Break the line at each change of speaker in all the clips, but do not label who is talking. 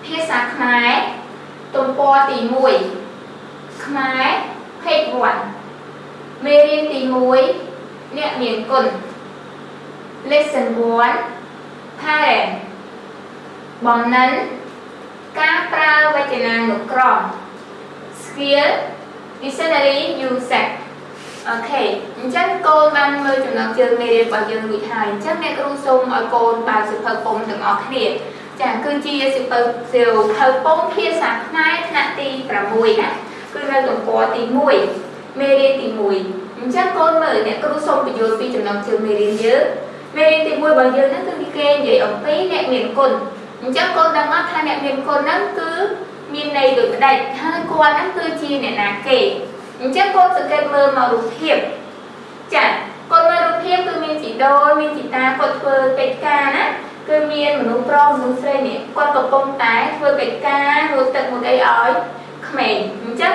ភាសាខ្មែរទំព័រទី1ខ្មែរ page 1 មេរៀនទី1អ្នកមានគុណ lesson 1 parent បំណិនការប្រើវចនានុក្រម skill dictionary usage អូខេអញ្ចឹងកូនបានមើលចំណងជើងមេរៀនរបស់យើងរួចហើយអញ្ចឹងអ្នកគ្រូសូមឲ្យកូនបើកសៀវភៅពុម្ពទាំងអស់គ្នាចាគឺជាសៀវភៅពុម្ពភាសាខ្មែរថ្នាក់ទី6ណាគឺនៅទំព័រទី1មេរៀនទី1អញ្ចឹងកូនមើលអ្នកគ្រូសូមបញ្យល់ពីចំណងជើងមេរៀនយើងមេរៀនទី1របស់យើងហ្នឹងគឺគេនិយាយអំពីអ្នកមានគុណអញ្ចឹងកូនដឹងអត់ថាអ្នកមានគុណហ្នឹងគឺមានន័យដូចម្ដេចហើយគាត់ហ្នឹងគឺជាអ្នកណាគេអញ្ចឹងកូនសង្កេតមើលមករូបភាពចាកូនមើលរូបភាពគឺមានជីដូនមានជីតាគាត់ធ្វើកិច្ចការណាគឺមានមនុស្សប្រុសមនុស្សស្រីនេះគាត់កំពុងតែធ្វើកិច្ចការរួចទឹកមួយអីឲ្យក្មេងអញ្ចឹង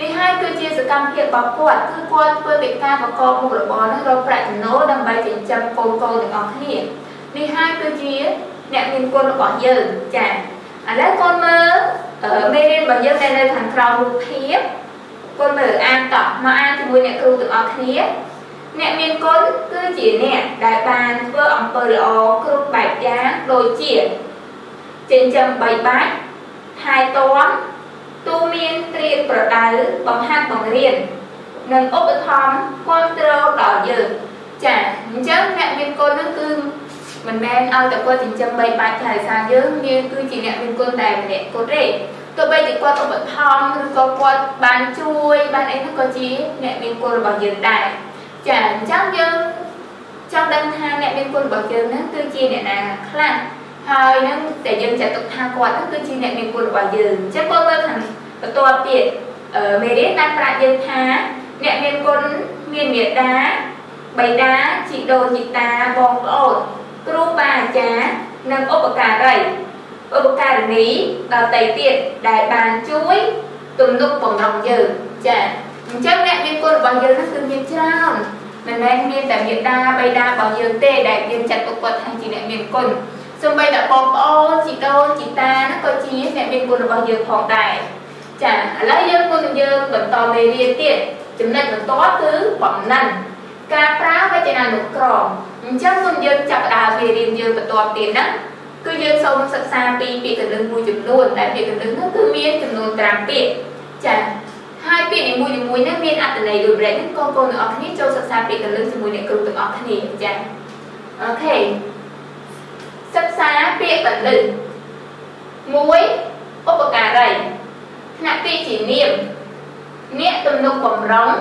នេះហើយគឺជាសកម្មភាពរបស់គាត់គឺគាត់ធ្វើកិច្ចការប្រកបមុខរបរហ្នឹងរកប្រាក់ចំណូលដើម្បីចិញ្ចឹមកូនទាំងអស់គ្នានេះហើយគឺជាអ្នកមានគុណរបស់យើងចាឥឡូវកូនមើលមេរៀនរបស់យើងនៅខាងក្រោមរូបភាពកូនមើលអានតោះមកអានជាមួយអ្នកគ្រូទាំងអស់គ្នាអ្នកមានគុណគឺជាអ្នកដែលបានធ្វើអំពើល្អគ្រប់បែបយ៉ាងដូចជាចិញ្ចឹមបីបាច់ថែទាំទូមានត្រៀមប្រដៅបង្ហាត់បង្រៀននិងឧបត្ថម្ភគាំទ្រដល់យើងចាអញ្ចឹងអ្នកមានគុណហ្នឹងគឺមិនមែនឲ្យតែគាត់ចិញ្ចឹមបីបាច់ថែរក្សាយើងគឺជាអ្នកមានគុណតែម្នាក់គាត់ទេទោះបីជាគាត់ឧបត្ថម្ភឬក៏គាត់បានជួយបានអីហ្នឹងក៏ជាអ្នកមានគុណរបស់យើងដែរចាអញ្ចឹងយើងចង់ដឹងថាអ្នកមានគុណរបស់យើងហ្នឹងគឺជាអ្នកណាខ្លះហើយនឹងតែយើងចាត់ទុកថាគាត់ហ្នឹងគឺជាអ្នកមានគុណរបស់យើងអញ្ចឹងគាត់មើលខាងបន្ទាប់ទៀតមេរៀនបានប្រាប់យើងថាអ្នកមានគុណមានមេត្តាបិតាជីដូនជីតាបងប្អូនគ្រូបាអាចារ្យនិងឧបការីដល់តៃទៀតដែលបានជួយទំនុកបំរុងយើងចាអញ្ចឹងអ្នកមានគុណរបស់យើងហ្នឹងគឺមានច្រើនមិនមែនមានតែមេត្តាបិតារបស់យើងទេដែលយើងចាត់ទុកគាត់ថាជាអ្នកមានគុណសូម្បីតែបងប្អូនជីដូនជីតាហ្នឹងក៏ជាអ្នកមានគុណរបស់យើងផងដែរចាឥឡូវយើងបន្តមេរៀនទៀតចំណុចបន្ទាប់គឺបំណិនការប្រើវចនានុក្រមអញ្ចឹងមុនយើងចាប់ផ្ដើមមេរៀនយើងបន្តទៀតហ្នឹងគឺយើងសូមសិក្សាពីពាក្យកណ្ដឹងមួយចំនួនដែលពាក្យកណ្ដឹងហ្នឹងគឺមានចំនួន5ពាក្យចាហើយពាក្យនីមួយៗហ្នឹងមានអត្ថន័យដូចម្ដេចហ្នឹងកូនទាំងអស់គ្នាចូលសិក្សាពាក្យកណ្ដឹងជាមួយអ្នកគ្រូទាំងអស់គ្នាចាអូខេសិក្សាពាក្យកណ្ដឹង1ឧបការីថ្នាក់ពាក្យជានាមអ្នកទំនុកបំរុង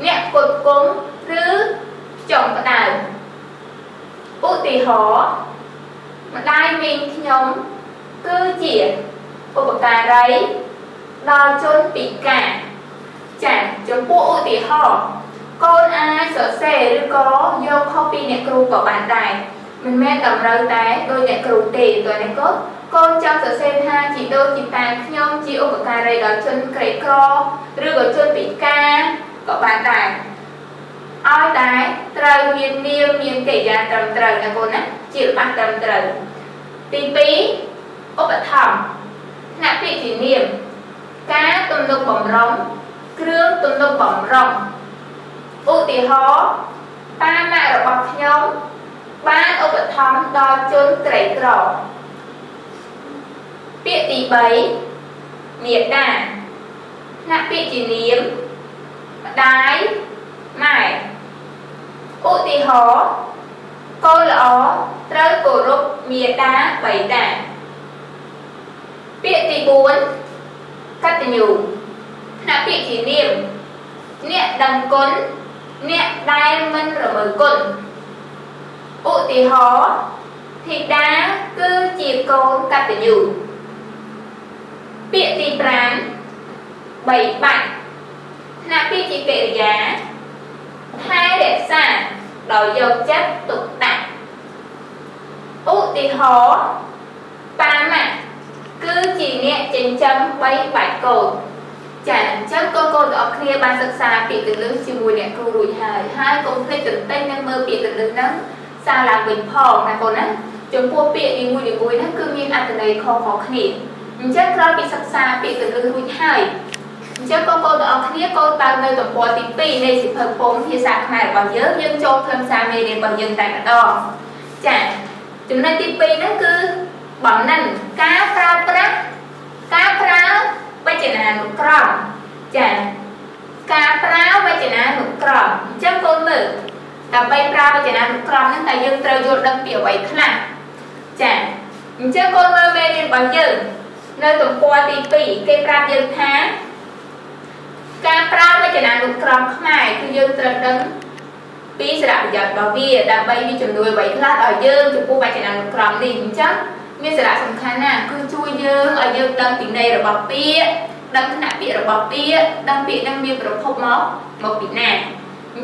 អ្នកផ្គត់ផ្គង់ឬចុងផ្ដើមឧទាហរណ៍ម្ដាយមីងខ្ញុំគឺជាឧបការីដល់ជនពិការចាចំពោះឧទាហរណ៍កូនអាចសរសេរឬក៏យកខុសពីអ្នកគ្រូក៏បានដែរមិនមែនតម្រូវតែដោយអ្នកគ្រូទេតើនេះកូនចង់សរសេរថាជីដូនជីតាខ្ញុំជាឧបការីដល់ជនក្រីក្រឬក៏ជនពិការក៏បានដែរឲ្យតែត្រូវមាននាមមានកិរិយាត្រឹមត្រូវណាកូនណាជាច្បាស់ត្រឹមត្រូវទី2ឧបត្ថម្ភថ្នាក់ពាក្យជានាមការទំនុកបំរុងគ្រឿងទំនុកបំរុងឧទាហរណ៍ប៉ាម៉ាក់របស់ខ្ញុំបានឧបត្ថម្ភដល់ជនក្រីក្រពាក្យទី3មេត្តាថ្នាក់ពាក្យជានាមម្ដាយម៉ែឧទាហរណ៍កូនល្អត្រូវគោរពមាតាបិតាពាក្យទី4កតញ្ញូថ្នាក់ពាក្យជានាមអ្នកដឹងគុណអ្នកដែលមិនរមើលគុណឧទាហរណ៍ធីតាគឺជាកូនកតញ្ញូពាក្យទី5បីបាច់ថ្នាក់ពាក្យជាកិរិយាថែរក្សាដោយយកចិត្តទុកដាក់ឧទាហរណ៍ប៉ាម៉ាក់គឺជាអ្នកចិញ្ចឹមបីបាច់កូនចាអញ្ចឹងកូនទាំងអស់គ្នាបានសិក្សាពាក្យកណ្ដឹងជាមួយអ្នកគ្រូរួចហើយកុំភ្លេចទន្ទេញនឹងមើលពាក្យកណ្ដឹងហ្នឹងសារឡើងវិញផងណាកូនណាចំពោះពាក្យនីមួយៗហ្នឹងគឺមានអត្ថន័យខុសៗគ្នា chắc rồi bị sắc xa bị từ từ hụt hơi chắc cô ở kia cô tăng nơi tổng bộ tí pi này sẽ phơi phóng thì sạc này bằng nhớ dân cho thêm xa mê đến bằng dân tại cả đo chả chúng ta tí pi nó cứ bấm nành cá pra bây giờ là nụ crom chả cá pra bây giờ là nụ crom chắc cô mở cả bay pra bây giờ là nụ crom nên tại dân trời dột đâm biểu vậy khá chả chắc cô mở mê đến bằng dân nơi tổng bộ tí pi cây pra dân thángการปราบไม่จะนานลูกกรองข้างในคือยืนตรึงดึงปีสระหยาดบาวีดาใบมีจุดด้วยใบพลาดเอายืนจุดผู้ใบจะนานลูกกรองนี่จังมีสระสำคัญน่ะคือช่วยยืนเอายืนดังปีในระบบปีดังขณะปีระบบปีดังปีดังมีประพบม็อกmộtปีแน่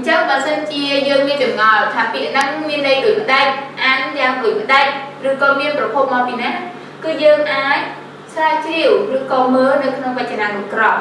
จังบางสันเจียยืนมีจุดงอถ้าปีดังมีในหรือได้อันยังหรือได้หรือก็มีประพบม็อกปีนั้นคือยืนอ้ายใช่ชิวหรือก็มือในขนมใบจะนานลูกกรอง